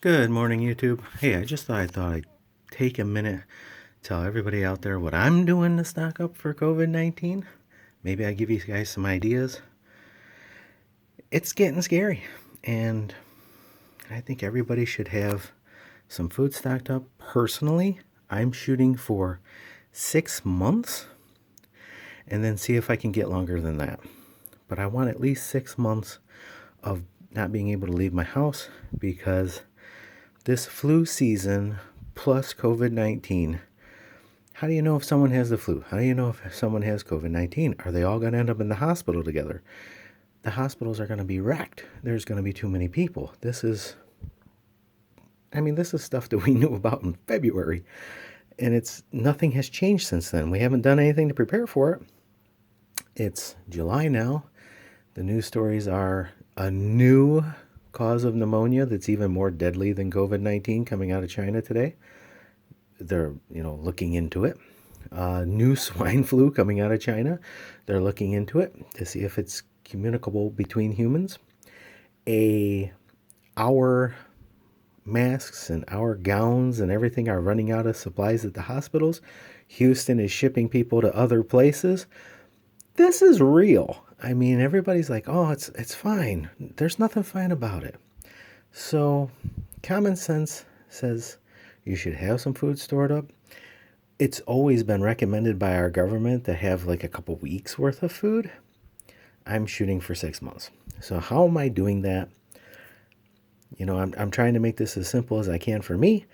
Good morning, YouTube. Hey, I just thought I'd take a minute, tell everybody out there what I'm doing to stock up for COVID-19. Maybe I give you guys some ideas. It's getting scary, and I think everybody should have some food stocked up. Personally, I'm shooting for 6 months and then see if I can get longer than that. But I want at least 6 months of not being able to leave my house because this flu season plus COVID-19, how do you know if someone has the flu? How do you know if someone has COVID-19? Are they all going to end up in the hospital together? The hospitals are going to be wrecked. There's going to be too many people. This is stuff that we knew about in February, and nothing has changed since then. We haven't done anything to prepare for it. It's July now. The news stories are a new cause of pneumonia that's even more deadly than COVID-19 coming out of China today. They're, looking into it. New swine flu coming out of China. They're looking into it to see if it's communicable between humans. Our masks and our gowns and everything are running out of supplies at the hospitals. Houston is shipping people to other places. This is real. Everybody's like, oh, it's fine. There's nothing fine about it. So common sense says you should have some food stored up. It's always been recommended by our government to have like a couple weeks worth of food. I'm shooting for 6 months. So how am I doing that? I'm trying to make this as simple as I can for me.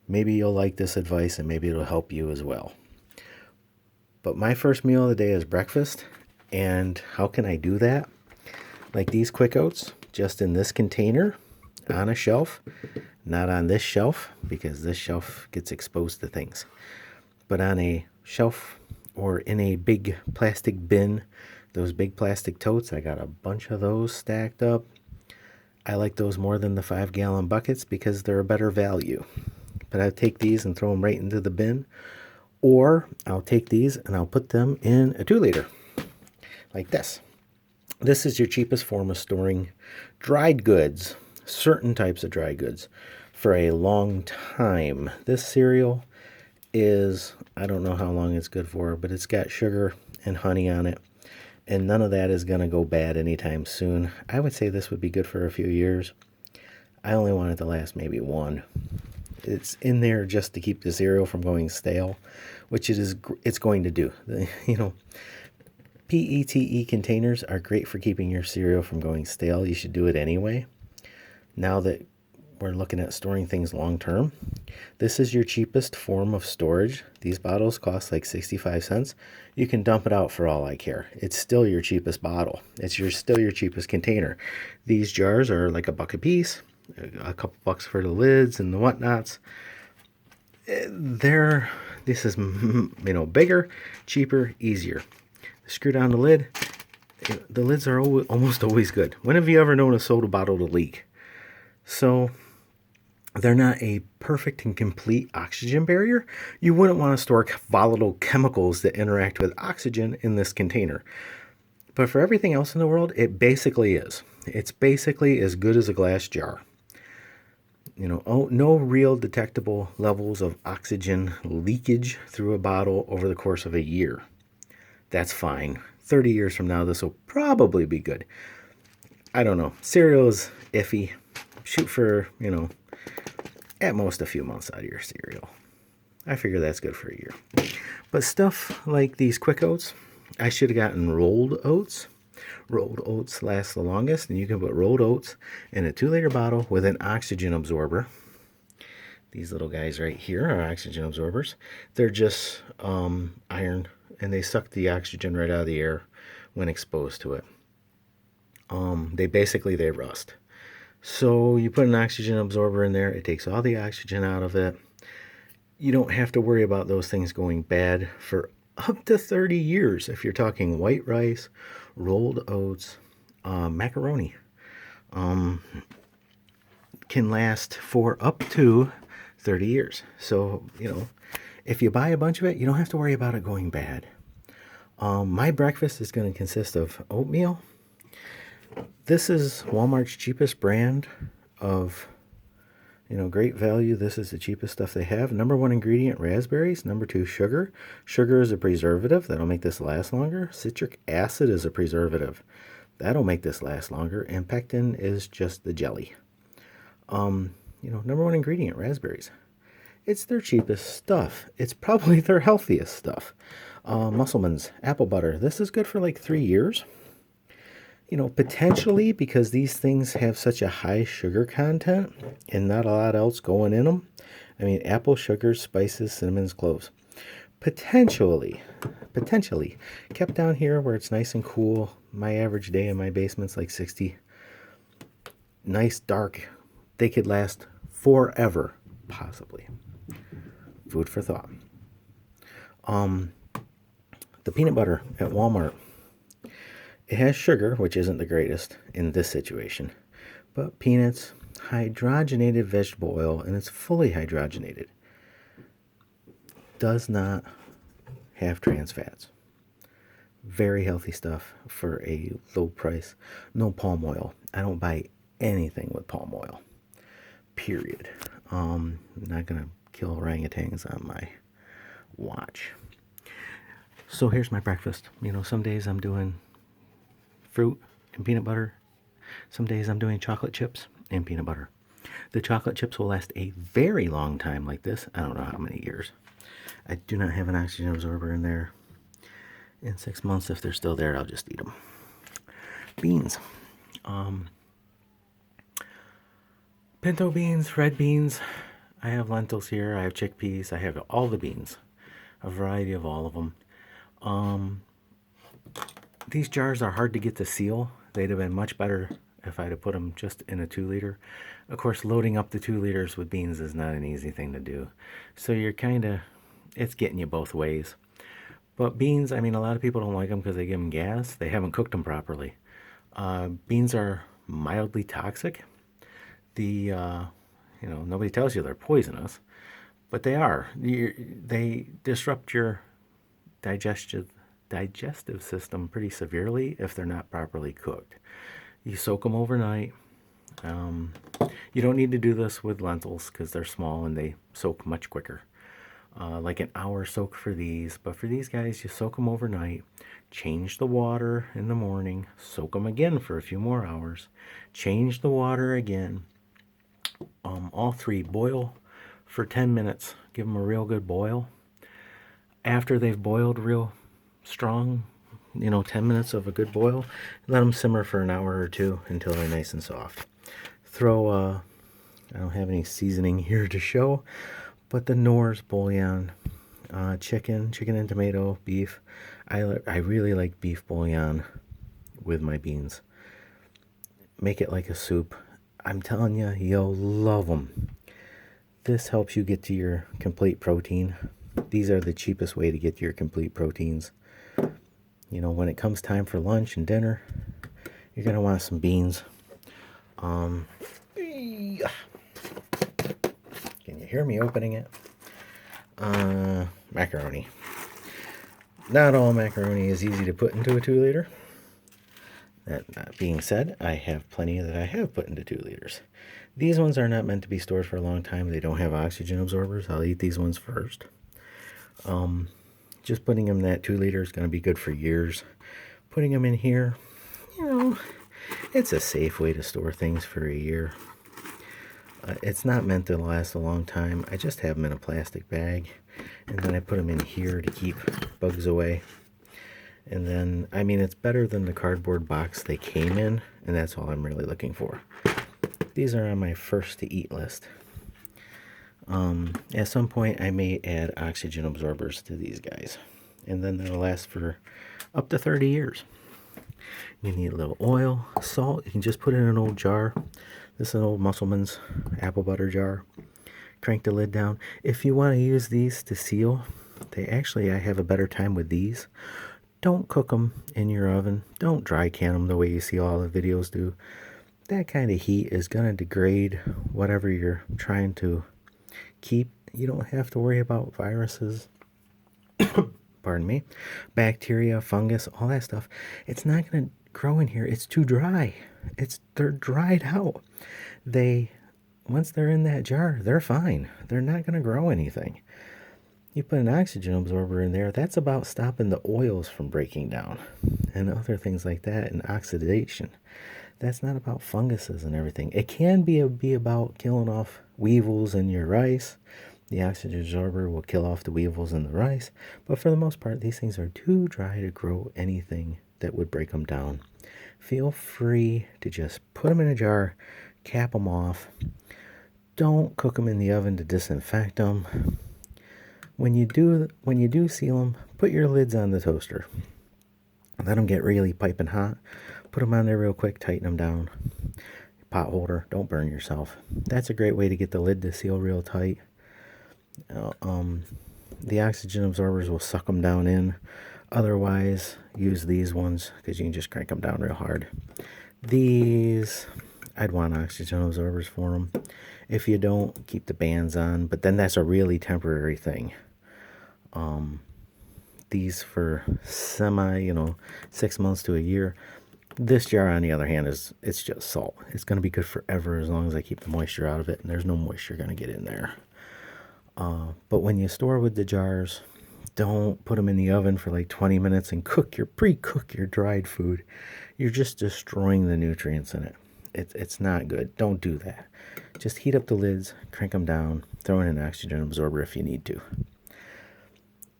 Maybe you'll like this advice and maybe it'll help you as well. But my first meal of the day is breakfast. And how can I do that? Like these quick oats, just in this container on a shelf, not on this shelf because this shelf gets exposed to things, but on a shelf or in a big plastic bin, those big plastic totes. I got a bunch of those stacked up. I like those more than the 5-gallon buckets because they're a better value. But I'll take these and throw them right into the bin, or I'll take these and I'll put them in a 2-liter. Like this. This is your cheapest form of storing dried goods, certain types of dried goods, for a long time. This cereal is, I don't know how long it's good for, but it's got sugar and honey on it, and none of that is going to go bad anytime soon. I would say this would be good for a few years. I only want it to last maybe one. It's in there just to keep the cereal from going stale, which it's going to do. PETE containers are great for keeping your cereal from going stale. You should do it anyway. Now that we're looking at storing things long term, this is your cheapest form of storage. These bottles cost like 65 cents. You can dump it out for all I care. It's still your cheapest bottle. Still your cheapest container. These jars are like $1 a piece, a couple bucks for the lids and the whatnots. This is bigger, cheaper, easier. Screw down the lid. The lids are almost always good. When have you ever known a soda bottle to leak? So they're not a perfect and complete oxygen barrier. You wouldn't want to store volatile chemicals that interact with oxygen in this container. But for everything else in the world, it basically is. It's basically as good as a glass jar. No real detectable levels of oxygen leakage through a bottle over the course of a year. That's fine. 30 years from now, this will probably be good. I don't know. Cereal is iffy. Shoot for, at most a few months out of your cereal. I figure that's good for a year. But stuff like these quick oats, I should have gotten rolled oats. Rolled oats last the longest, and you can put rolled oats in a 2-liter bottle with an oxygen absorber. These little guys right here are oxygen absorbers. They're just iron, and they suck the oxygen right out of the air when exposed to it. They rust. So you put an oxygen absorber in there. It takes all the oxygen out of it. You don't have to worry about those things going bad for up to 30 years if you're talking white rice, rolled oats, macaroni. Can last for up to 30 years. So, if you buy a bunch of it, you don't have to worry about it going bad. My breakfast is going to consist of oatmeal. This is Walmart's cheapest brand of Great value. This is the cheapest stuff they have. Number one ingredient, raspberries. Number two, sugar. Sugar is a preservative. That'll make this last longer. Citric acid is a preservative. That'll make this last longer. And pectin is just the jelly. Number one ingredient, raspberries. It's their cheapest stuff. It's probably their healthiest stuff. Musselman's apple butter. This is good for like 3 years. Potentially because these things have such a high sugar content and not a lot else going in them. I mean, apple, sugar, spices, cinnamons, cloves. Potentially, kept down here where it's nice and cool. My average day in my basement's like 60. Nice, dark. They could last forever, possibly. Food for thought. The peanut butter at Walmart. It has sugar, which isn't the greatest in this situation, but peanuts, hydrogenated vegetable oil, and it's fully hydrogenated. Does not have trans fats. Very healthy stuff for a low price. No palm oil. I don't buy anything with palm oil. Period. I'm not going to kill orangutans on my watch. So here's my breakfast. Some days I'm doing fruit and peanut butter. Some days I'm doing chocolate chips and peanut butter. The chocolate chips will last a very long time like this. I don't know how many years. I do not have an oxygen absorber in there. In 6 months, if they're still there, I'll just eat them. Beans. Pinto beans, red beans. I have lentils here. I have chickpeas. I have all the beans. A variety of all of them. These jars are hard to get to seal. They'd have been much better if I'd have put them just in a 2-liter. Of course, loading up the 2 liters with beans is not an easy thing to do. So you're it's getting you both ways. But beans, a lot of people don't like them because they give them gas. They haven't cooked them properly. Beans are mildly toxic. Nobody tells you they're poisonous, but they are. They disrupt your digestive system pretty severely if they're not properly cooked. You soak them overnight. You don't need to do this with lentils because they're small and they soak much quicker. Like an hour soak for these, but for these guys, you soak them overnight, change the water in the morning, soak them again for a few more hours, change the water again. All three boil for 10 minutes. Give them a real good boil. After they've boiled real strong, 10 minutes of a good boil, let them simmer for an hour or two until they're nice and soft. Throw, I don't have any seasoning here to show, but the Knorr's bouillon, chicken and tomato, beef. I really like beef bouillon with my beans. Make it like a soup. I'm telling you, you'll love them. This helps you get to your complete protein. These are the cheapest way to get your complete proteins. When it comes time for lunch and dinner, you're going to want some beans. Can you hear me opening it? Macaroni. Not all macaroni is easy to put into a 2-liter. That being said, I have plenty that I have put into 2 liters. These ones are not meant to be stored for a long time. They don't have oxygen absorbers. I'll eat these ones first. Just putting them in that 2 liter is going to be good for years. Putting them in here, it's a safe way to store things for a year. It's not meant to last a long time. I just have them in a plastic bag, and then I put them in here to keep bugs away. And then, it's better than the cardboard box they came in, and that's all I'm really looking for. These are on my first to eat list. At some point, I may add oxygen absorbers to these guys, and then they'll last for up to 30 years. You need a little oil, salt. You can just put it in an old jar. This is an old Musselman's apple butter jar. Crank the lid down. If you want to use these to seal, I have a better time with these. Don't cook them in your oven. Don't dry can them the way you see all the videos do. That kind of heat is going to degrade whatever you're trying to keep. You don't have to worry about viruses, pardon me, bacteria, fungus, all that stuff. It's not going to grow in here. It's too dry. They're dried out. They once they're in that jar, they're fine. They're not going to grow anything. You put an oxygen absorber in there, that's about stopping the oils from breaking down and other things like that, and oxidation. That's not about funguses and everything. It can be about killing off weevils in your rice. The oxygen absorber will kill off the weevils in the rice, but for the most part, these things are too dry to grow anything that would break them down. Feel free to just put them in a jar, cap them off. Don't cook them in the oven to disinfect them. When you do seal them, put your lids on the toaster. Let them get really piping hot. Put them on there real quick, tighten them down. Pot holder, don't burn yourself. That's a great way to get the lid to seal real tight. The oxygen absorbers will suck them down in. Otherwise, use these ones because you can just crank them down real hard. These, I'd want oxygen absorbers for them. If you don't, keep the bands on, but then that's a really temporary thing. These for 6 months to a year. This jar, on the other hand, it's just salt. It's going to be good forever as long as I keep the moisture out of it, and there's no moisture going to get in there. But when you store with the jars, don't put them in the oven for like 20 minutes and pre-cook your dried food. You're just destroying the nutrients in it. It's not good. Don't do that. Just heat up the lids, crank them down, throw in an oxygen absorber if you need to.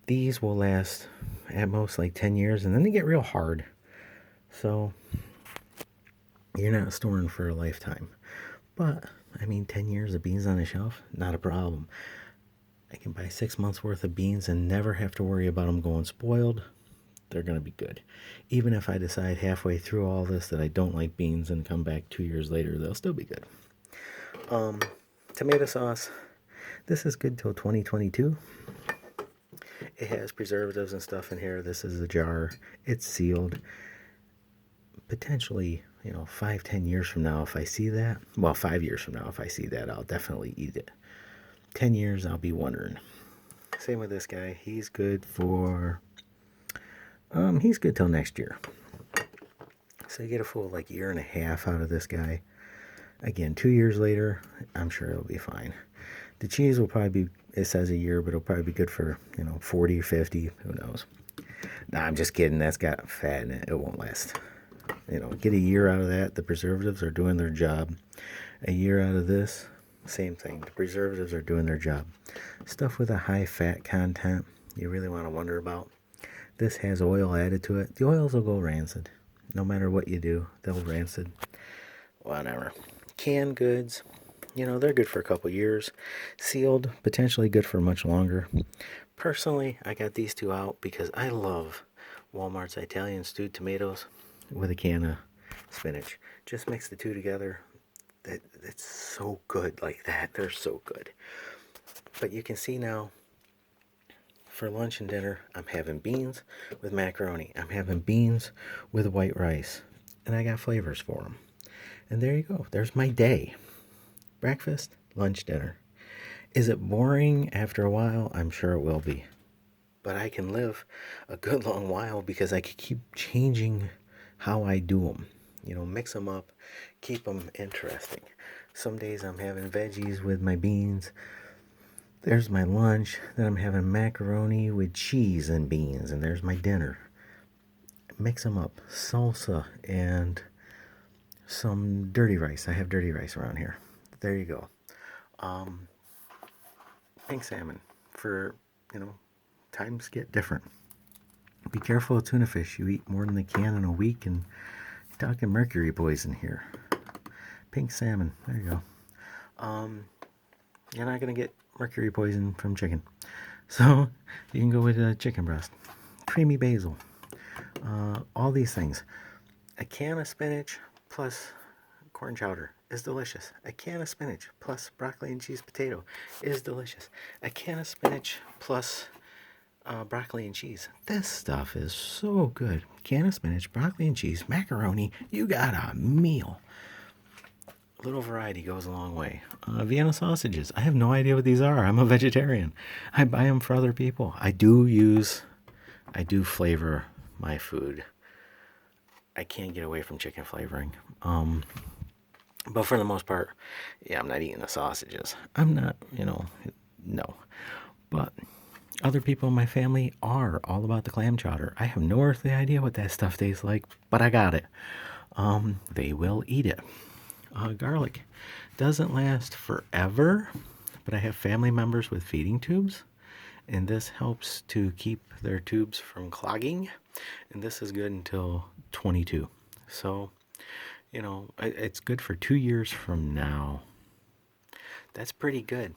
These will last at most like 10 years, and then they get real hard. So you're not storing for a lifetime. But, 10 years of beans on a shelf, not a problem. I can buy 6 months worth of beans and never have to worry about them going spoiled. They're going to be good. Even if I decide halfway through all this that I don't like beans and come back 2 years later, they'll still be good. Tomato sauce. This is good till 2022. It has preservatives and stuff in here. This is a jar. It's sealed. Potentially, 5-10 years from now, if I see that, 5 years from now, if I see that, I'll definitely eat it. 10 years, I'll be wondering. Same with this guy. He's good till next year. So you get a full year and a half out of this guy. Again, 2 years later, I'm sure it'll be fine. The cheese will probably be, it says a year, but it'll probably be good for, 40 or 50. Who knows? Nah, I'm just kidding. That's got fat in it. It won't last. Get a year out of that. The preservatives are doing their job. A year out of this, same thing. The preservatives are doing their job. Stuff with a high fat content, you really want to wonder about. This has oil added to it. The oils will go rancid. No matter what you do, they'll rancid. Whatever. Canned goods, they're good for a couple years. Sealed, potentially good for much longer. Personally, I got these two out because I love Walmart's Italian stewed tomatoes with a can of spinach. Just mix the two together. It's so good like that. They're so good. But you can see now, for lunch and dinner, I'm having beans with macaroni. I'm having beans with white rice. And I got flavors for them. And there you go. There's my day. Breakfast, lunch, dinner. Is it boring after a while? I'm sure it will be. But I can live a good long while because I can keep changing how I do them. Mix them up, keep them interesting. Some days I'm having veggies with my beans. There's my lunch. Then I'm having macaroni with cheese and beans. And there's my dinner. Mix them up. Salsa and some dirty rice. I have dirty rice around here. There you go. Pink salmon for, times get different. Be careful of tuna fish. You eat more than they can in a week, and you're talking mercury poison here. Pink salmon. There you go. You're not going to get mercury poison from chicken. So you can go with a chicken breast. Creamy basil. All these things. A can of spinach plus corn chowder is delicious. A can of spinach plus broccoli and cheese potato is delicious. A can of spinach plus broccoli and cheese. This stuff is so good. Can of spinach, broccoli and cheese, macaroni. You got a meal. A little variety goes a long way. Vienna sausages. I have no idea what these are. I'm a vegetarian. I buy them for other people. I do flavor my food. I can't get away from chicken flavoring. But for the most part, yeah, I'm not eating the sausages. I'm not, no. But other people in my family are all about the clam chowder. I have no earthly idea what that stuff tastes like, but I got it. They will eat it. Garlic doesn't last forever, but I have family members with feeding tubes, and this helps to keep their tubes from clogging. And this is good until 22. So, it's good for 2 years from now. That's pretty good.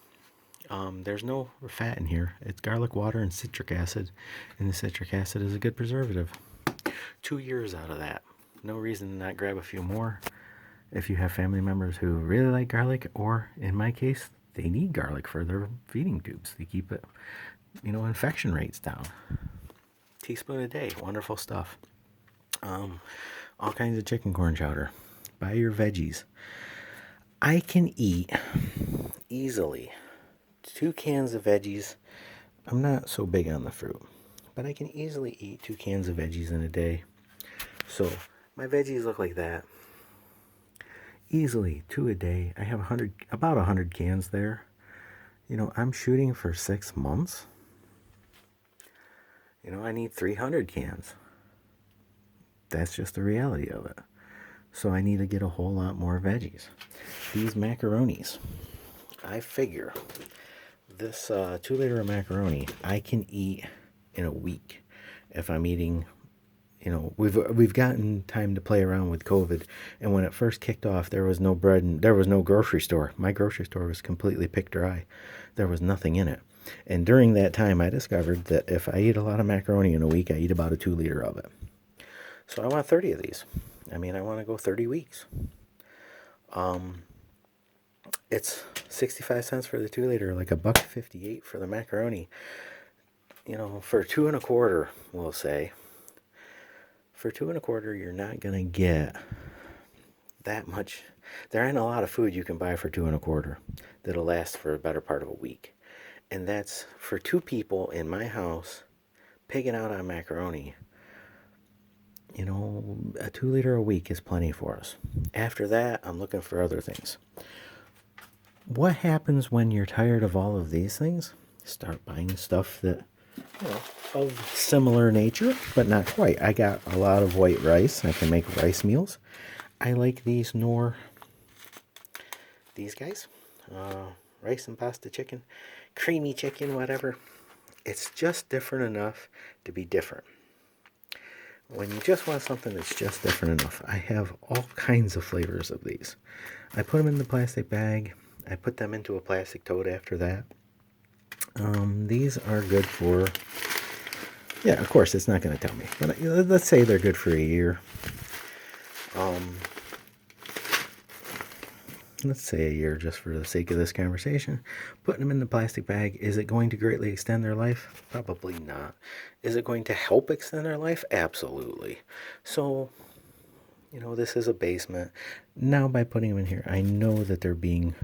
There's no fat in here. It's garlic water and citric acid, and the citric acid is a good preservative. 2 years out of that. No reason to not grab a few more if you have family members who really like garlic, or in my case, they need garlic for their feeding tubes. They keep it, infection rates down. Teaspoon a day, wonderful stuff. All kinds of chicken corn chowder. Buy your veggies. I can eat easily 2 cans of veggies. I'm not so big on the fruit, but I can easily eat 2 cans of veggies in a day. So my veggies look like that. Easily 2 a day. I have about 100 cans there. I'm shooting for 6 months. I need 300 cans. That's just the reality of it. So I need to get a whole lot more veggies. These macaronis, I figure this 2 liter of macaroni I can eat in a week if I'm eating. We've gotten time to play around with COVID, and when it first kicked off, there was no bread and there was no grocery store. My grocery store was completely picked dry. There was nothing in it. And during that time, I discovered that if I eat a lot of macaroni in a week, I eat about a 2 liter of it. So I want 30 of these. I want to go 30 weeks. It's 65 cents for the 2 liter, like $1.58 for the macaroni. For 2.25, we'll say. For 2.25, you're not gonna get that much. There ain't a lot of food you can buy for 2.25 that'll last for a better part of a week. And that's for 2 people in my house pigging out on macaroni. A 2 liter a week is plenty for us. After that, I'm looking for other things. What happens when you're tired of all of these things? Start buying stuff that, of similar nature, but not quite. I got a lot of white rice. I can make rice meals. I like these guys. Rice and pasta chicken, creamy chicken, whatever. It's just different enough to be different. When you just want something that's just different enough, I have all kinds of flavors of these. I put them in the plastic bag. I put them into a plastic tote after that. These are good for, yeah, of course, it's not going to tell me. But let's say they're good for a year. Let's say a year just for the sake of this conversation. Putting them in the plastic bag, is it going to greatly extend their life? Probably not. Is it going to help extend their life? Absolutely. So, this is a basement. Now by putting them in here, I know that they're being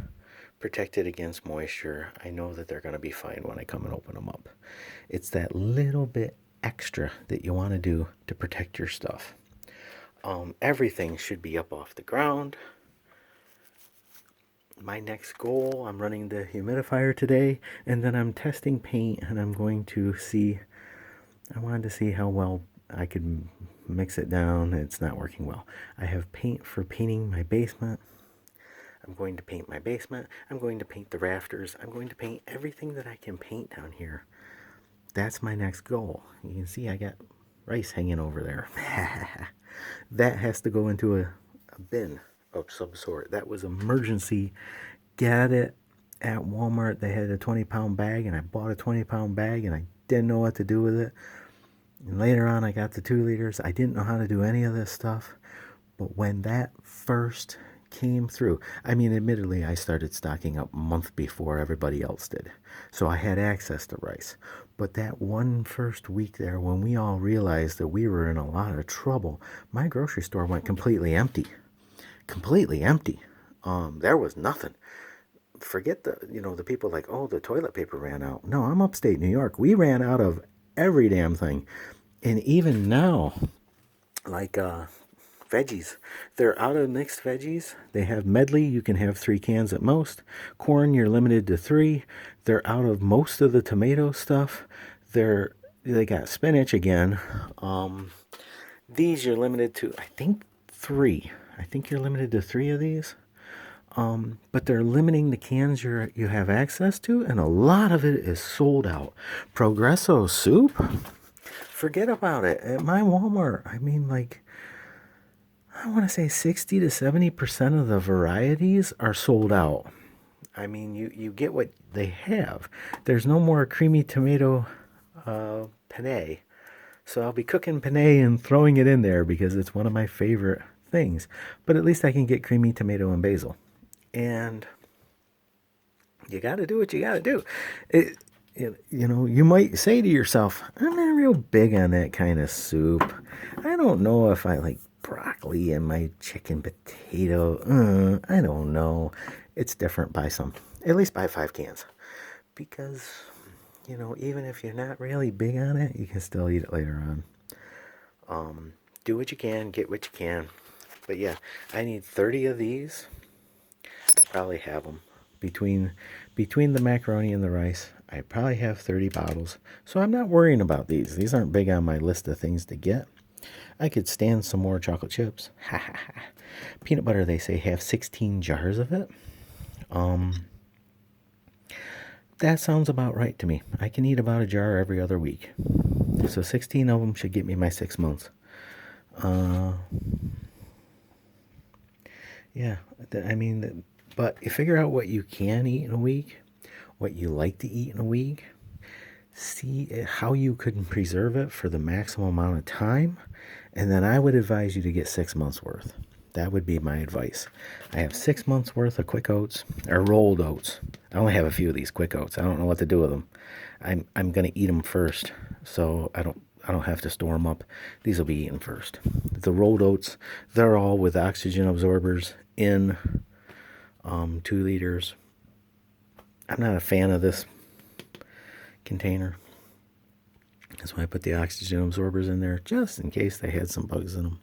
protected against moisture. I know that they're going to be fine when I come and open them up. It's that little bit extra that you want to do to protect your stuff. Everything should be up off the ground. My next goal, I'm running the humidifier today, and then I'm testing paint, and I'm going to see, I wanted to see how well I could mix it down. It's not working well. I have paint for painting my basement. I'm going to paint my basement. I'm going to paint the rafters. I'm going to paint everything that I can paint down here. That's my next goal. You can see I got rice hanging over there. That has to go into a bin of some sort. That was emergency. Got it at Walmart. They had a 20-pound bag, and I bought a 20-pound bag, and I didn't know what to do with it. And later on, I got the 2 liters. I didn't know how to do any of this stuff. But when that first came through, admittedly, I started stocking up a month before everybody else did. So I had access to rice. But that one first week there, when we all realized that we were in a lot of trouble, my grocery store went completely empty. Completely empty. There was nothing. Forget the people like, oh, the toilet paper ran out. No, I'm upstate New York. We ran out of every damn thing. And even now, like veggies. They're out of mixed veggies. They have medley. You can have 3 cans at most. Corn, you're limited to 3. They're out of most of the tomato stuff. They got spinach again. These you're limited to, I think, 3. I think you're limited to 3 of these. But they're limiting the cans you have access to, and a lot of it is sold out. Progresso soup? Forget about it. At my Walmart, I mean, like, I want to say 60 to 70% of the varieties are sold out. I mean, you get what they have. There's no more creamy tomato penne. So I'll be cooking penne and throwing it in there because it's one of my favorite things. But at least I can get creamy tomato and basil. And you got to do what you got to do. You might say to yourself, I'm not real big on that kind of soup. I don't know if I like broccoli and my chicken potato. I don't know. It's different. Buy some. At least buy 5 cans. Because, even if you're not really big on it, you can still eat it later on. Do what you can. Get what you can. But yeah, I need 30 of these. Probably have them between the macaroni and the rice. I probably have 30 bottles, so I'm not worrying about these aren't big on my list of things to get. I could stand some more chocolate chips. Peanut butter, they say, have 16 jars of it. That sounds about right to me. I can eat about a jar every other week, so 16 of them should get me my 6 months. Yeah, I mean, but you figure out what you can eat in a week, what you like to eat in a week, see how you could preserve it for the maximum amount of time, and then I would advise you to get 6 months worth. That would be my advice. I have 6 months worth of quick oats, or rolled oats. I only have a few of these quick oats. I don't know what to do with them. I'm going to eat them first, so I don't have to store them up. These will be eaten first. The rolled oats, they're all with oxygen absorbers in 2 liters. I'm not a fan of this container. That's why I put the oxygen absorbers in there, just in case they had some bugs in them.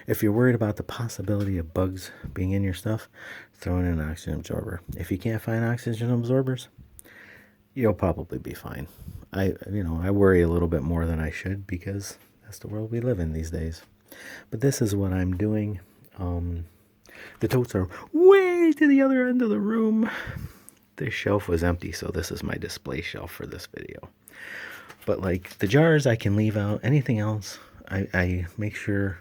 If you're worried about the possibility of bugs being in your stuff, throw in an oxygen absorber. If you can't find oxygen absorbers, you'll probably be fine. I worry a little bit more than I should because that's the world we live in these days. But this is what I'm doing. The totes are way to the other end of the room. This shelf was empty, so this is my display shelf for this video. But like the jars I can leave out. Anything else, I make sure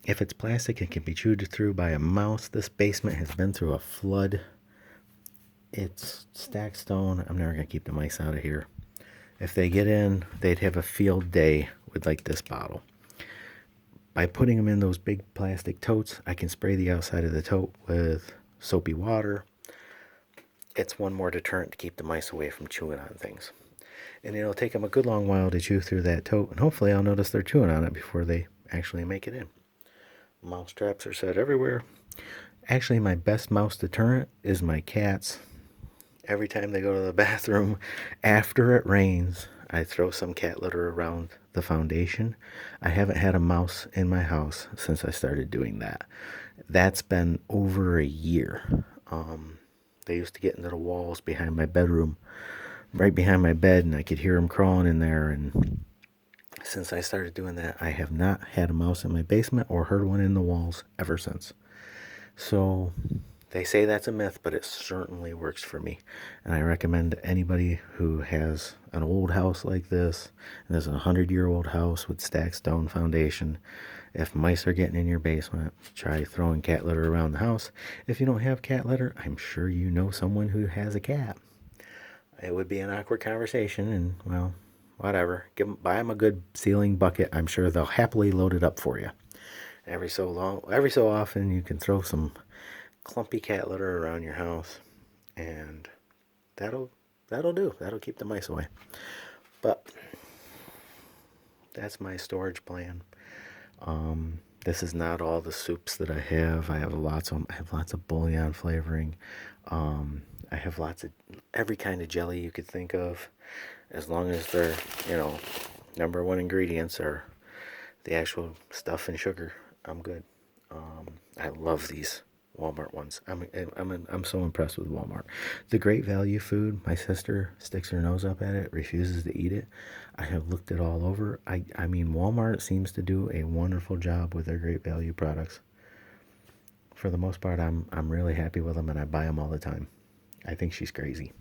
if it's plastic, it can be chewed through by a mouse. This basement has been through a flood. It's stacked stone. I'm never going to keep the mice out of here. If they get in, they'd have a field day with like this bottle. By putting them in those big plastic totes, I can spray the outside of the tote with soapy water. It's one more deterrent to keep the mice away from chewing on things. And it'll take them a good long while to chew through that tote, and hopefully I'll notice they're chewing on it before they actually make it in. Mouse traps are set everywhere. Actually, my best mouse deterrent is my cats. Every time they go to the bathroom after it rains, I throw some cat litter around the foundation. I haven't had a mouse in my house since I started doing that. That's been over a year. They used to get into the walls behind my bedroom, right behind my bed, and I could hear them crawling in there. And since I started doing that, I have not had a mouse in my basement or heard one in the walls ever since. So they say that's a myth, but it certainly works for me. And I recommend anybody who has an old house like this, and there's a 100-year-old house with stacked stone foundation, if mice are getting in your basement, try throwing cat litter around the house. If you don't have cat litter, I'm sure you know someone who has a cat. It would be an awkward conversation, and, well, whatever. Buy them a good sealing bucket. I'm sure they'll happily load it up for you. Every so often, you can throw some clumpy cat litter around your house, and that'll do. That'll keep the mice away. But that's my storage plan. This is not all the soups that I have. I have lots of bouillon flavoring. I have lots of every kind of jelly you could think of, as long as their number one ingredients are the actual stuff and sugar. I'm good. I love these Walmart ones. I'm so impressed with Walmart. The Great Value food, my sister sticks her nose up at it, refuses to eat it. I have looked it all over. I mean, Walmart seems to do a wonderful job with their Great Value products. For the most part, I'm really happy with them, and I buy them all the time. I think she's crazy.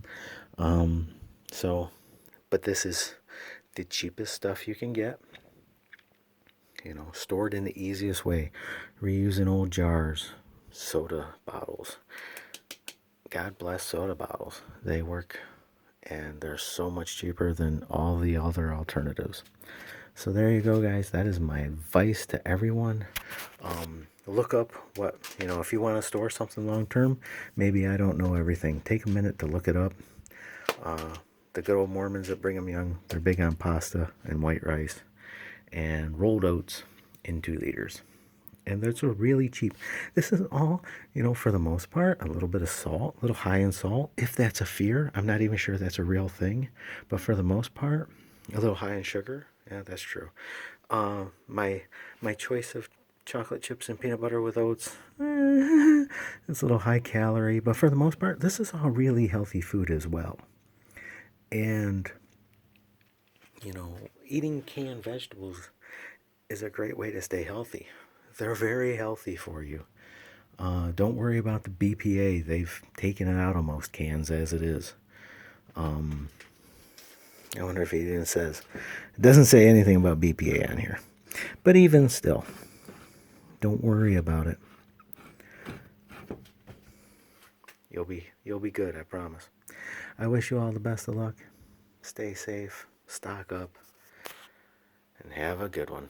Um, so, but this is the cheapest stuff you can get. Stored in the easiest way. Reusing old jars, soda bottles. God bless soda bottles. They work, and they're so much cheaper than all the other alternatives. So there you go, guys. That is my advice to everyone. Look up if you want to store something long term, maybe I don't know everything. Take a minute to look it up. The good old Mormons at Brigham Young, they're big on pasta and white rice and rolled oats in 2 liters. And those are really cheap. This is all, for the most part, a little bit of salt, a little high in salt. If that's a fear, I'm not even sure that's a real thing. But for the most part, a little high in sugar. Yeah, that's true. My choice of chocolate chips and peanut butter with oats, it's a little high calorie. But for the most part, this is all really healthy food as well. And, eating canned vegetables is a great way to stay healthy. They're very healthy for you. Don't worry about the BPA. They've taken it out of most cans as it is. I wonder if it even says. It doesn't say anything about BPA on here. But even still, don't worry about it. You'll be good, I promise. I wish you all the best of luck. Stay safe, stock up, and have a good one.